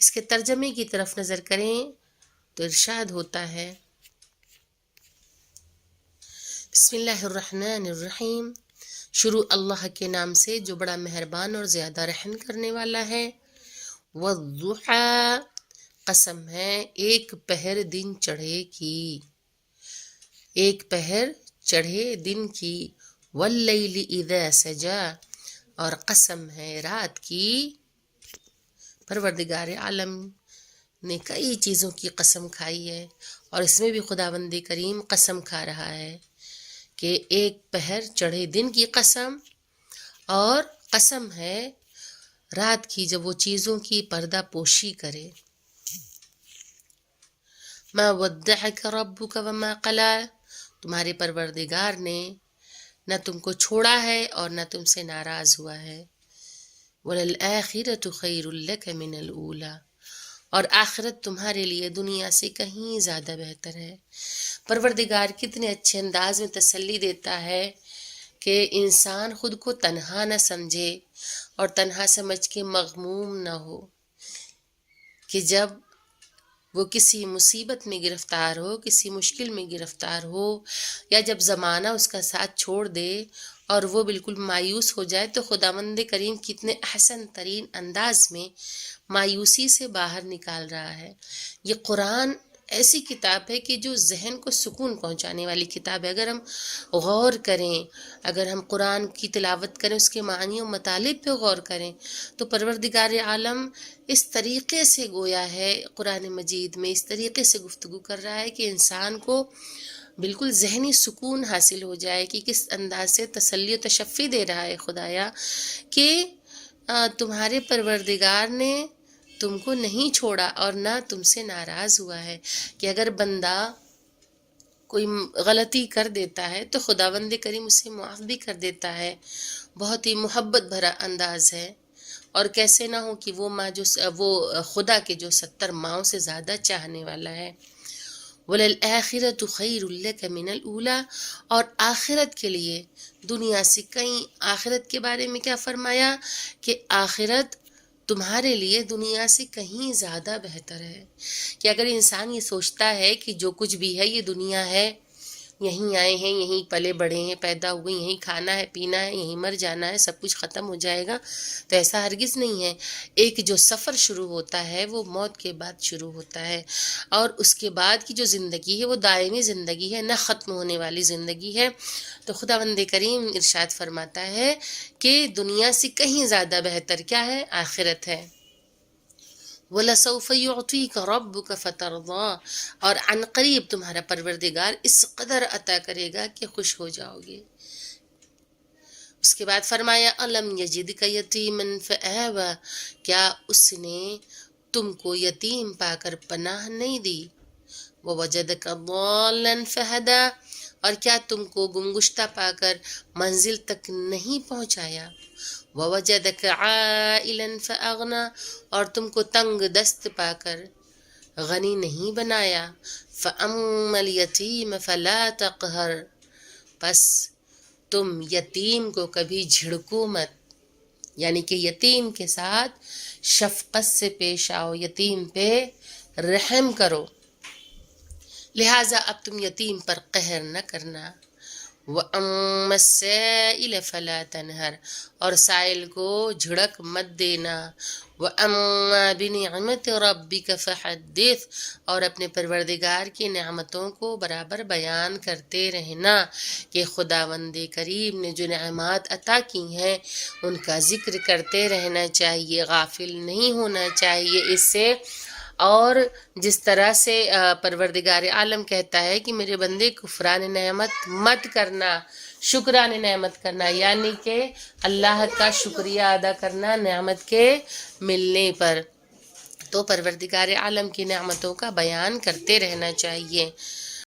اس کے ترجمے کی طرف نظر کریں تو ارشاد ہوتا ہے، بسم اللہ الرحمن الرحیم، شروع اللہ کے نام سے جو بڑا مہربان اور زیادہ رحم کرنے والا ہے۔ والضحیٰ، قسم ہے ایک پہر دن چڑھے کی، ایک پہر چڑھے دن کی۔ واللیل اذا سجا، اور قسم ہے رات کی۔ پروردگار عالم نے کئی چیزوں کی قسم کھائی ہے، اور اس میں بھی خداوند کریم قسم کھا رہا ہے کہ ایک پہر چڑھے دن کی قسم، اور قسم ہے رات کی جب وہ چیزوں کی پردہ پوشی کرے۔ ما ودعک ربک وما قلی، تمہارے پروردگار نے نہ تم کو چھوڑا ہے اور نہ تم سے ناراض ہوا ہے۔ وَلَلْآخِرَةُ خَيْرٌ لَكَ مِنَ الْأُولَى، اور آخرت تمہارے لیے دنیا سے کہیں زیادہ بہتر ہے۔ پروردگار کتنے اچھے انداز میں تسلی دیتا ہے کہ انسان خود کو تنہا نہ سمجھے اور تنہا سمجھ کے مغموم نہ ہو، کہ جب وہ کسی مصیبت میں گرفتار ہو، کسی مشکل میں گرفتار ہو، یا جب زمانہ اس کا ساتھ چھوڑ دے اور وہ بالکل مایوس ہو جائے، تو خداوند کریم کتنے احسن ترین انداز میں مایوسی سے باہر نکال رہا ہے۔ یہ قرآن ایسی کتاب ہے کہ جو ذہن کو سکون پہنچانے والی کتاب ہے۔ اگر ہم غور کریں، اگر ہم قرآن کی تلاوت کریں، اس کے معنی و مطالب پہ غور کریں، تو پروردگار عالم اس طریقے سے گویا ہے قرآن مجید میں، اس طریقے سے گفتگو کر رہا ہے کہ انسان کو بالکل ذہنی سکون حاصل ہو جائے، کہ کس انداز سے تسلی و تشفی دے رہا ہے خدایا کہ تمہارے پروردگار نے تم کو نہیں چھوڑا اور نہ تم سے ناراض ہوا ہے، کہ اگر بندہ کوئی غلطی کر دیتا ہے تو خداوند کریم اسے معاف بھی کر دیتا ہے۔ بہت ہی محبت بھرا انداز ہے، اور کیسے نہ ہو کہ وہ خدا کے جو 70 ماؤں سے زیادہ چاہنے والا ہے۔ وَلَلْآخِرَةُ خَيْرٌ لَكَ مِنَ الْأُولَى، اور آخرت کے لیے دنیا سے کہیں، آخرت کے بارے میں کیا فرمایا کہ آخرت تمہارے لیے دنیا سے کہیں زیادہ بہتر ہے۔ کہ اگر انسان یہ سوچتا ہے کہ جو کچھ بھی ہے یہ دنیا ہے، یہیں آئے ہیں، یہیں پلے بڑھے ہیں، پیدا ہوئے، یہیں کھانا ہے، پینا ہے، یہیں مر جانا ہے، سب کچھ ختم ہو جائے گا، تو ایسا ہرگز نہیں ہے۔ ایک جو سفر شروع ہوتا ہے وہ موت کے بعد شروع ہوتا ہے، اور اس کے بعد کی جو زندگی ہے وہ دائمی زندگی ہے، نہ ختم ہونے والی زندگی ہے۔ تو خداوند کریم ارشاد فرماتا ہے کہ دنیا سے کہیں زیادہ بہتر کیا ہے؟ آخرت ہے۔ وَلَسَوْفَ يُعْطِيكَ رَبُّكَ فَتَرْضَىٰ، اور عن قریب تمہارا پروردگار اس قدر عطا کرے گا کہ خوش ہو جاؤ گے۔ اس کے بعد فرمایا أَلَمْ يَجِدْكَ يَتِيمًا فَآوَىٰ، کیا اس نے تم کو یتیم پا کر پناہ نہیں دی؟ وَوَجَدَكَ ضَالًّا فَهَدَىٰ، اور کیا تم کو گمگشتہ پا کر منزل تک نہیں پہنچایا؟ وَوَجَدَكَ عَائِلًا فَأَغْنَىٰ، اور تم کو تنگ دست پا کر غنی نہیں بنایا۔ فَأَمَّا الْيَتِيمَ فَلَا تَقْهَرْ، پس تم یتیم کو کبھی جھڑکو مت، یعنی کہ یتیم کے ساتھ شفقت سے پیش آؤ، یتیم پہ رحم کرو، لہٰذا اب تم یتیم پر قہر نہ کرنا۔ وَأَمَّا السَّائِلَ فَلَا تَنْهَرْ، اور سائل کو جھڑک مت دینا۔ وَأَمَّا بِنِعْمَةِ رَبِّكَ فَحَدِّثْ، اور اپنے پروردگار کی نعمتوں کو برابر بیان کرتے رہنا، کہ خداوند کریم نے جو نعمات عطا کی ہیں ان کا ذکر کرتے رہنا چاہیے، غافل نہیں ہونا چاہیے اس سے۔ اور جس طرح سے پروردگار عالم کہتا ہے کہ میرے بندے کفران نعمت مت کرنا، شکران نعمت کرنا، یعنی کہ اللہ کا شکریہ ادا کرنا نعمت کے ملنے پر، تو پروردگار عالم کی نعمتوں کا بیان کرتے رہنا چاہیے۔